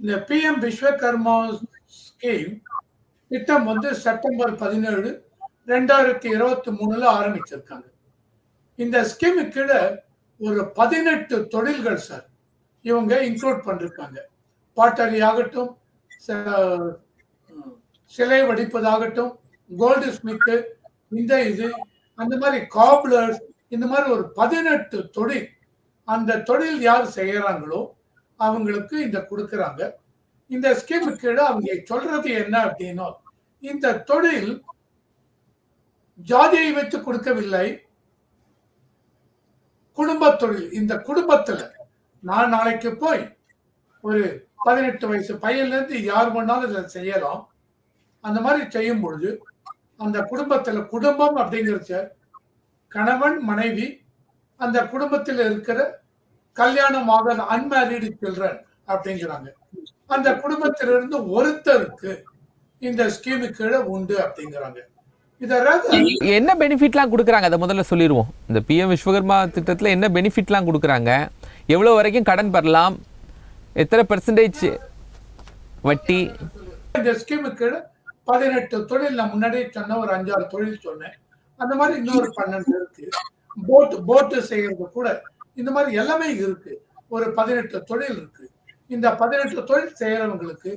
இந்த PM Vishwakarma scheme திட்டம் வந்து செப்டம்பர் 17, 2023 ஆரம்பிச்சிருக்காங்க. இந்த ஸ்கீமு கீழே ஒரு 18 தொழில்கள் சார் இவங்க இன்க்ளூட் பண்ணிருக்காங்க. பாட்டரி ஆகட்டும், சிலை வடிப்பதாகட்டும், கோல்டு ஸ்மித்து, இது அந்த மாதிரி காப்லர்ஸ், இந்த மாதிரி ஒரு 18 தொழில். அந்த தொழில் யார் செய்யறாங்களோ அவங்களுக்கு இந்த கொடுக்கறாங்க. இந்த ஸ்கீமு கீழே அவங்க சொல்றது என்ன அப்படின்னா, இந்த தொழில் ஜாதியை வைத்து கொடுக்கவில்லை, குடும்ப தொழில். இந்த குடும்பத்துல நான் நாளைக்கு போய் ஒரு 18 வயசு பையன்ல இருந்து யார் வேணாலும் இதை செய்யலாம். அந்த மாதிரி செய்யும் பொழுது அந்த குடும்பத்துல, குடும்பம் அப்படிங்கிறச்ச கணவன் மனைவி, அந்த குடும்பத்தில் இருக்கிற கல்யாணமாக அன்மேரிடு சில்ட்ரன் அப்படிங்கிறாங்க. அந்த குடும்பத்திலிருந்து ஒருத்தருக்கு இந்த ஸ்கீமு கீழே உண்டு அப்படிங்கிறாங்க. என்ன பெனிஃபிட்லாம் கொடுக்குறாங்க அதை முதல்ல சொல்லிடுவோம். இந்த பிஎம் விஸ்வகர்மா திட்டத்தில் என்ன பெனிஃபிட்லாம் கொடுக்குறாங்க, எவ்வளோ வரைக்கும் கடன் பெறலாம், எத்தனை பெர்சன்டேஜ் வட்டி? இந்த ஸ்கீமு கீழே 18 தொழில், நான் முன்னாடியே சொன்ன ஒரு 5-6 தொழில் சொன்னேன். அந்த மாதிரி இன்னொரு 12 இருக்கு. போட்டு செய்யறது கூட இந்த மாதிரி எல்லாமே இருக்கு. ஒரு 18 தொழில் இருக்கு. இந்த 18 தொழில் செய்யறவங்களுக்கு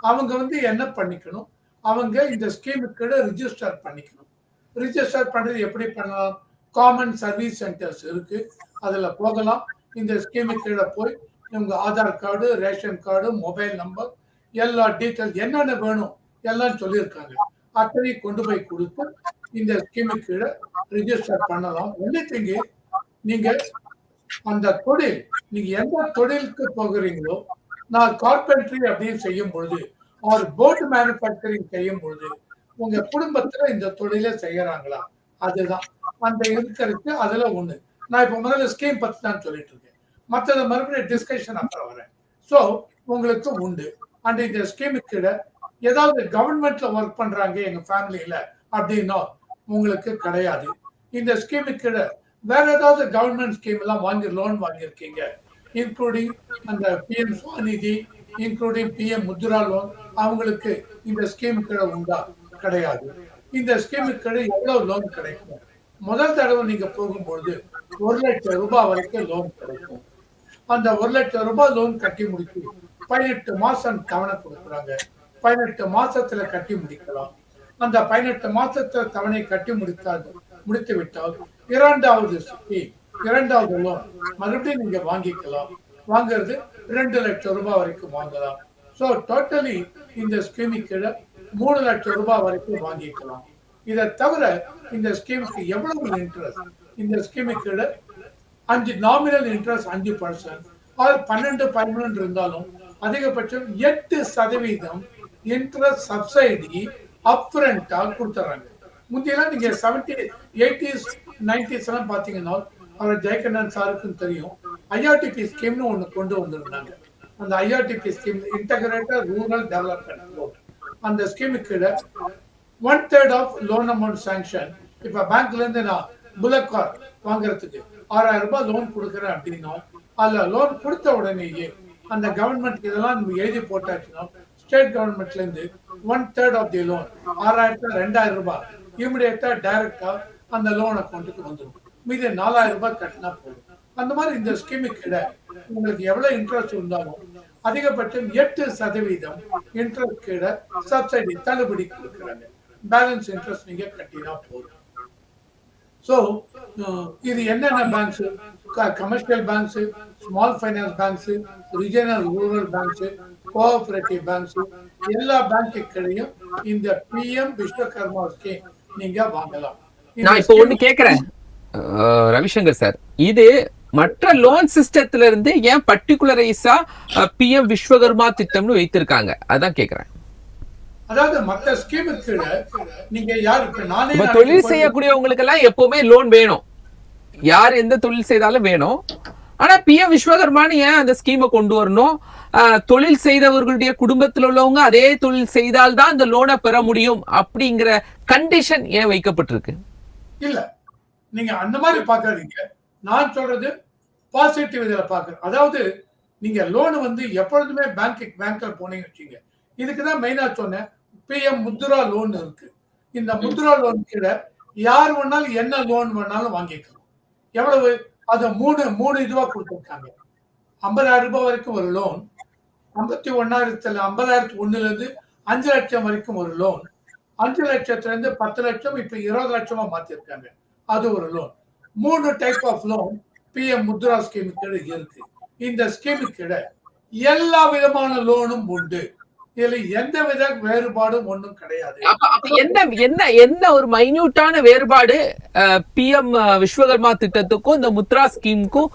அவங்க வந்து என்ன பண்ணிக்கணும், அவங்க இந்த ஸ்கீமு கீழே ரிஜிஸ்டர் பண்ணிக்கணும். ரிஜிஸ்டர் பண்றது எப்படி பண்ணலாம்? காமன் சர்வீஸ் சென்டர்ஸ் இருக்கு, அதுல போகலாம். இந்த ஸ்கீமு கீழே போய் இவங்க Aadhaar card, ration card, mobile number, எல்லா டீட்டெயில் என்னென்ன வேணும் எல்லாம் சொல்லியிருக்காங்க. அத்தனை கொண்டு போய் கொடுத்து இந்த ஸ்கீமு கீழே ரிஜிஸ்டர் பண்ணலாம். ஒன்னித்திங்க நீங்க அந்த தொழில், நீங்க எந்த தொழிலுக்கு போகிறீங்களோ, நான் கார்பென்ட்ரி அப்படின்னு செய்யும் பொழுது, ஒரு போட் மேனுபேக்சரிங் செய்யும் பொழுது உங்க குடும்பத்துல இந்த தொழிலை செய்யறாங்களா, அதுதான் அந்த இருக்கிறதுக்கு அதுல ஒண்ணு. நான் இப்ப முதல்ல ஸ்கீம் பத்தி தான் சொல்லிட்டு இருக்கேன். மற்றது மறுபடியும் டிஸ்கஷன் அப்புறம் வரேன். சோ உங்களுக்கு உண்டு. அண்ட் இந்த ஸ்கீமு கீழே ஏதாவது கவர்மெண்ட்ல ஒர்க் பண்றாங்க எங்க ஃபேமிலியில அப்படின்னா உங்களுக்கு கிடையாது. இந்த ஸ்கீமு கீழே வேற ஏதாவது கவர்மெண்ட் ஸ்கீம் எல்லாம் லோன் வாங்கியிருக்கீங்க, இன்க்ளூடிங் அந்த PM Svanidhi, including PM Mudra loan, அவங்களுக்கு இந்த ஸ்கீமு கீழே உண்டா? கிடையாது. இந்த ஸ்கீமு கீழே எவ்வளவு லோன் கிடைக்கும்? முதல் தடவை நீங்க போகும்பொழுது 1 லட்சம் ரூபாய் வரைக்கும் லோன் கிடைக்கும். அந்த 1 லட்சம் ரூபாய் லோன் கட்டி முடிச்சு 18 மாசம் தவணை கொடுக்குறாங்க. 18 மாசத்துல கட்டி முடிக்கலாம். அந்த 18 மாசத்துல தவணை கட்டி முடித்து விட்டால் இரண்டாவது லோன் மறுபடியும் நீங்க வாங்கிக்கலாம். வாங்குறது 2 லட்சம் ரூபாய் வரைக்கும் வாங்கலாம். சோ டோட்டலி இந்த ஸ்கீமு கீழே 3 லட்சம் ரூபாய் வரைக்கும் வாங்கிக்கலாம். இதை தவிர இந்த ஸ்கீமுக்கு எவ்வளவு இன்ட்ரெஸ்ட்? இந்த ஸ்கீமு கீழே 5 நாமினல் இன்ட்ரெஸ்ட் 5%, 12 இருந்தாலும் அதிகபட்சம் 8% இன்ட்ரெஸ்ட் சப்சிடி அப்ஃப்ரண்டா கொடுத்துறாங்க. முந்தியெல்லாம் நீங்க 70s, 80s, 90s எல்லாம் பாத்தீங்கன்னா அவர் ஜெயகண்ணன் சாருக்கும் தெரியும், ஐஆர்டிபி ஸ்கீம்னு ஒண்ணு கொண்டு வந்திருந்தாங்க. அந்த IRDP scheme integrated rural development board. அந்த ஸ்கீமு கீழே 1/3 ஆஃப் லோன் அமௌண்ட் சாங்ஷன். இப்ப பேங்க்ல இருந்து நான் புல்லட் கார் வாங்குறதுக்கு 6000 ரூபாய் லோன் கொடுக்குறேன் அப்படின்னா, அதுல லோன் கொடுத்த உடனேயே அந்த கவர்மெண்ட் இதெல்லாம் எழுதி போட்டாச்சுன்னா, ஸ்டேட் கவர்மெண்ட்ல இருந்து 1/3 ஆஃப் தி லோன் 6000 2000 ரூபாய் இமிடியேட்டா டைரக்டா அந்த லோன் அக்கௌண்ட்டுக்கு வந்துடும். மீது 4000 ரூபாய் கட்டினா போதும். அந்த மாதிரி இந்த ஸ்கீமு கீழே உங்களுக்கு எவ்வளவு இன்ட்ரெஸ்ட் இருந்தாலும் அதிகபட்சம் 8% இன்ட்ரெஸ்ட் கீழே சப்சிடி தள்ளுபடி கொடுக்குறாங்க. பேலன்ஸ் இன்ட்ரெஸ்ட் நீங்க கட்டினா போதும். சோ இது என்னென்ன banks? Commercial banks, small finance banks, regional rural banks, cooperative banks, எல்லா பேங்க்குகளையும் இந்த பிஎம் விஸ்வகர்மா ஸ்கீம் நீங்க வாங்கலாம். நான் இப்போ ஒண்ணு கேக்குறேன் ரவிசங்கர் சார், இது மற்ற லோன் சிஸ்டத்துல இருந்து ஏன் பர்டிகுலரைஸா பிஎம் விஸ்வகர்மா திட்டம்னு வைத்திருக்காங்க? அதான் கேக்குறேன். அதாவது மற்ற ஸ்கீமுக்கு நீங்க யார் இப்ப நானே தொழில் செய்யக்கூடியவங்களுக்கு எல்லாம் எப்பவுமே லோன் வேணும், யார் எந்த தொழில் செய்தாலும் வேணும். ஆனா பிஎம் விஸ்வகர்மான்னு ஏன் அந்த ஸ்கீமை கொண்டு வரணும்? தொழில் செய்தவர்களுடைய குடும்பத்தில் உள்ளவங்க அதே தொழில் செய்தால் தான் அந்த லோனை பெற முடியும் அப்படிங்கிற கண்டிஷன் ஏன் வைக்கப்பட்டிருக்கு? இல்ல, நீங்க அந்த மாதிரி பாக்காதீங்க. நான் சொல்றது பாசிட்டிவ் இதுல பாக்குறேன். அதாவது நீங்க லோன் வந்து எப்பொழுதுமே பேங்க்ல போனீங்க வச்சுங்க. இதுக்குதான் மெயினா சொன்னேன். பிஎம் முத்ரா லோன் இருக்கு. இந்த முத்ரா லோன் கீழே யார் வேணாலும் என்ன லோன் வேணாலும் வாங்கிக்கலாம். எவ்வளவு? அத மூணு இதுவா கொடுத்திருக்காங்க. 50,000 ரூபாய் வரைக்கும் ஒரு லோன், 50,001 இருந்து 5 லட்சம் வரைக்கும் ஒரு லோன், 5 லட்சத்துல இருந்து 10 லட்சம், இப்ப 20 லட்சமா மாத்திருக்காங்க. அது ஒரு loan. 3 type of loan PM Mudra scheme கீழ இருக்கு. இந்த ஸ்கீம் கீழ எல்லா விதமான லோனும் உண்டு. இதுல எந்த வித வேறுபாடும் ஒண்ணும் கிடையாது. அப்ப என்ன ஒரு மைன்யூட்டான வேறுபாடு பிஎம் விஸ்வகர்மா திட்டத்துக்கும் இந்த முத்ரா ஸ்கீமுக்கும்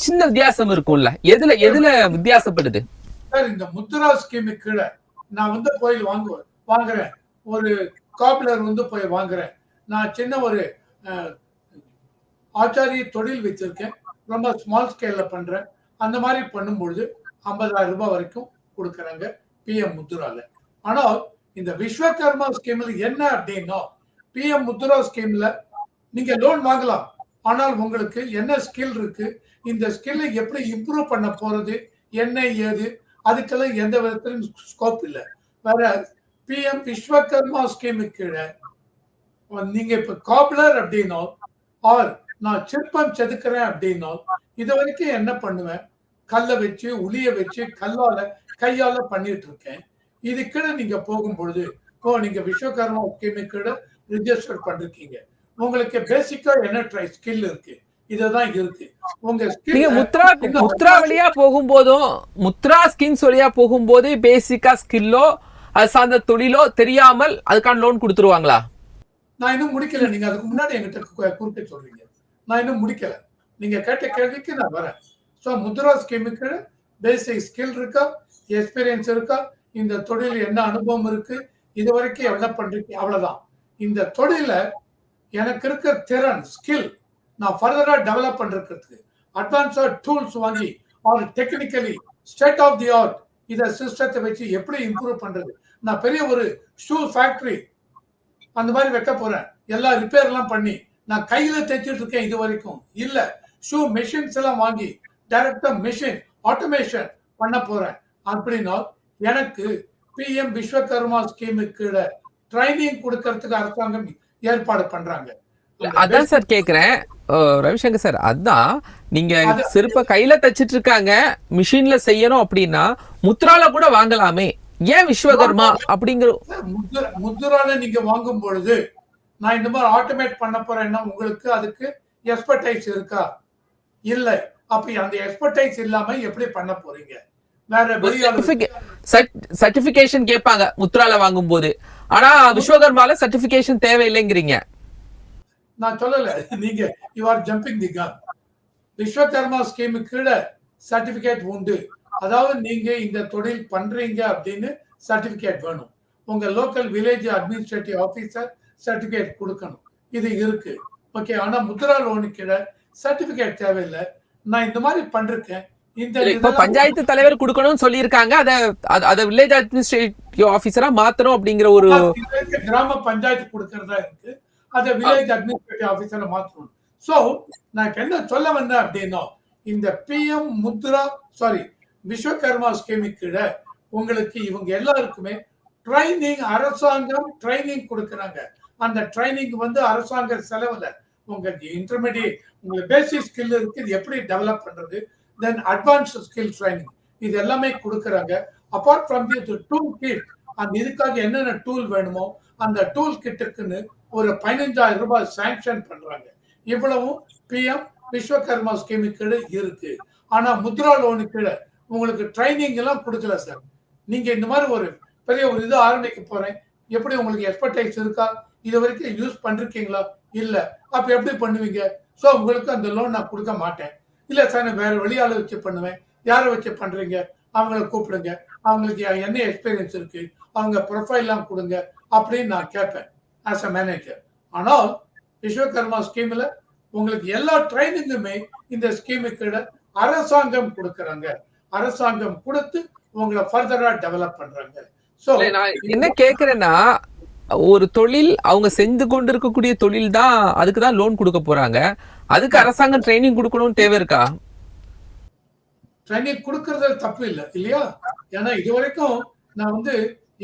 சின்ன வித்தியாசம் இருக்கும்ல? எதுல வித்தியாசப்படுது சார்? இந்த முத்ரா ஸ்கீம் கீழ நான் வந்து போய் வாங்குறேன், ஒரு காப்லர் வந்து போய் வாங்குறேன், நான் சின்ன ஒரு ஆச்சாரிய தொழில் வச்சிருக்கேன், ரொம்ப ஸ்மால் ஸ்கேல்ல பண்றேன். அந்த மாதிரி பண்ணும்பொழுது 50,000 ரூபாய் வரைக்கும் கொடுக்கறாங்க பிஎம் முத்ரால. ஆனால் இந்த விஸ்வகர்மா ஸ்கீம்ல என்ன அப்படின்னா, பிஎம் முத்ரா ஸ்கீம்ல நீங்க லோன் வாங்கலாம். ஆனால் உங்களுக்கு என்ன ஸ்கில் இருக்கு, இந்த ஸ்கில்லை எப்படி இம்ப்ரூவ் பண்ண போறது, என்ன ஏது, அதுக்கெல்லாம் எந்த விதத்திலும் ஸ்கோப் இல்லை. வேற பிஎம் விஸ்வகர்மா ஸ்கீமு கீழே நீங்க இப்ப காப்லர் அப்படின்னா, ஆர் நான் சிற்பம் செதுக்கிறேன் அப்படின்னா, இது வரைக்கும் என்ன பண்ணுவேன், கல்லை வச்சு உளிய வச்சு கையால பண்ணிட்டு இருக்கேன். இது கீழே நீங்க போகும் பொழுது, நீங்க விஸ்வகர்மா ஸ்கீமு கீழே ரிஜிஸ்டர் பண்ணிருக்கீங்க, உங்களுக்கு பேசிக்கா என்ன ஸ்கில் இருக்கு, இதுதான் இருக்கு. உங்க நீங்க முத்ரா வழியா போகும்போதும், முத்ரா ஸ்கீம்ஸ் வழியா போகும்போது பேசிக்கா ஸ்கில்லோ அது சார்ந்த தொழிலோ தெரியாமல் அதுக்கான லோன் கொடுத்துருவாங்களா? நான் இன்னும் முடிக்கல. நீங்க அதுக்கு முன்னாடி என்கிட்ட குறுக்க சொல்றீங்க. நான் இன்னும் முடிக்கல. நீங்க கேட்ட கேள்விக்கு நான் வரேன். சோ முத்ரா ஸ்கீமுக்கு பேசிக் ஸ்கில் இருக்கா, எக்ஸ்பீரியன்ஸ் இருக்கா, இந்த தொழில் என்ன அனுபவம் இருக்கு, இது வரைக்கும் என்ன பண்றீங்க, அவ்வளவுதான். இந்த தொழில எனக்கு இருக்க திறன் ஸ்கில் நான் ஃபர்தரா டெவலப் பண்றதுக்கு அட்வான்ஸா டூல்ஸ் வாங்கி or technically state of the art இத சிஸ்டத்தை வச்சு எப்படி இம்ப்ரூவ் பண்றது. நான் பெரிய ஒரு ஷூ ஃபேக்டரி அந்த மாதிரி வைக்க போறேன், எல்லா ரிப்பேர் எல்லாம் பண்ணி நான் கையில தைச்சிட்டு இருக்கேன். இது வரைக்கும் இல்ல. ஷூ மெஷின்ஸ் எல்லாம் வாங்கி டைரக்டா மெஷின் ஆட்டோமேஷன் பண்ண போறேன். அப்படின்னா எனக்கு பிஎம் விஸ்வகர்மா ஸ்கீமு கீழ ட்ரைனிங் கொடுக்கறதுக்கு அரசாங்கம் ஏற்பாடு பண்றாங்க. அதான் சார் கேக்குறேன் ரவிசங்கர் சார். அதான் நீங்க சிறப்பா கையில தச்சிட்டு இருக்காங்க, மிஷின்ல செய்யணும் அப்படின்னா முத்ரால கூட வாங்கலாமே, ஏன் விஸ்வகர்மா அப்படிங்கிற? முத்ரால நீங்க வாங்கும் பொழுது நான் இந்த மாதிரி ஆட்டோமேட் பண்ண போறேன்னா உங்களுக்கு அதுக்கு எக்ஸ்பர்டைஸ் இருக்கா? இல்ல. அப்ப அந்த எக்ஸ்பர்டைஸ் இல்லாம எப்படி பண்ண போறீங்க? சர்டிபிகேஷன் கேட்பாங்க முத்ரால வாங்கும் போது, ஆனா விஸ்வகர்மால சர்டிபிகேஷன் தேவையில்லைங்கிறீங்க. நான் சொல்லல, நீங்க you are jumping the gun. Vishwakarma scheme கீழ சர்டிபிகேட் உண்டு. அதாவது நீங்க இந்த தொழில் பண்றீங்க அப்படின்னு சர்டிபிகேட் வேணும். உங்க local village administrative officer certificate கொடுக்கணும். இது இருக்கு. ஓகே. ஆனா முத்ரா லோனு கீழ சர்டிபிகேட் தேவையில்லை. நான் இந்த மாதிரி பண்றேன். இந்த பஞ்சாயத்து தலைவர் கொடுக்கணும்னு சொல்லியிருக்காங்க. அத வில்லேஜ் அட்மினிஸ்ட்ரேட்டிவ் ஆபீசரா மாத்தணும் அப்படிங்கிற ஒரு கிராம பஞ்சாயத்து கொடுக்கறதா இருக்கு. அத வில்லேஜ் அட்மினிஸ்ட்ரேட்டிவ் ஆபீசரா மாத்தணும். சோ நான் என்ன சொல்ல வந்தேன் அப்படின்னா, இந்த பிஎம் முத்ரா விஸ்வகர்மா ஸ்கீமு கீழ உங்களுக்கு இவங்க எல்லாருக்குமே ட்ரைனிங், அரசாங்கம் ட்ரைனிங் கொடுக்கறாங்க. அந்த ட்ரைனிங் வந்து அரசாங்க செலவுல உங்களுக்கு இன்டர்மீடியேட், உங்களுக்கு பேசிக் ஸ்கில் இருக்கு, இது எப்படி டெவலப் பண்றது, தென் அட்வான்ஸ்ட் ஸ்கில் ட்ரைனிங், இது எல்லாமே கொடுக்கறாங்க. Apart from the tool kit, அந்த இதுக்காக என்னென்ன டூல் வேணுமோ அந்த டூல் கிட்டுக்குன்னு ஒரு 15,000 ரூபாய் சாங்ஷன் பண்றாங்க. இவ்வளவும் பிஎம் விஸ்வகர்மா ஸ்கீமு கீழ இருக்கு. ஆனா முத்ரா லோனு கீழ உங்களுக்கு ட்ரைனிங் எல்லாம் கொடுக்கல சார். நீங்க இந்த மாதிரி ஒரு பெரிய ஒரு இது ஆரம்பிக்க போறேன், எப்படி உங்களுக்கு எக்ஸ்பர்டைஸ் இருக்கா, இது வரைக்கும் யூஸ் பண்ணிருக்கீங்களா? இல்ல. அப்ப எப்படி பண்ணுவீங்க? சோ உங்களுக்கு அந்த லோன் நான் கொடுக்க மாட்டேன். இல்ல சார், நான் வேற வெளியாள வச்சு பண்ணுவேன். யாரை வச்சு பண்றீங்க? அவங்கள கூப்பிடுங்க, அவங்களுக்கு என்ன எக்ஸ்பீரியன்ஸ் இருக்கு, அவங்க ப்ரொஃபைல் எல்லாம் கொடுங்க அப்படின்னு நான் கேட்பேன் ஆஸ் அ மேனேஜர். ஆனால் விஸ்வகர்மா ஸ்கீம்ல உங்களுக்கு எல்லா ட்ரைனிங்குமே இந்த ஸ்கீமு கீழ அரசாங்கம் கொடுக்கறாங்க. அரசாங்கம் கொடுத்து உங்களை ஃபர்தரா டெவலப் பண்றாங்க. சோ என்ன கேக்குறேன்னா, ஒரு தொழில் அவங்க செஞ்சு கொண்டு இருக்கக்கூடிய தொழில் தான், அதுக்கு தான் லோன் கொடுக்க போறாங்க. அதுக்கு அரசாங்கம் ட்ரைனிங் கொடுக்கணும்னு தேவை இருக்கா? ட்ரைனிங் கொடுக்கறதுல தப்பு இல்லை இல்லையா? ஏன்னா இதுவரைக்கும் நான் வந்து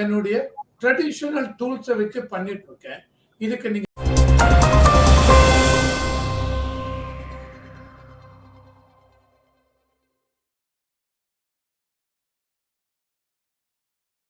என்னுடைய ட்ரெடிஷனல் டூல்ஸை வச்சு பண்ணிட்டு இருக்கேன். இதுக்கு நீங்க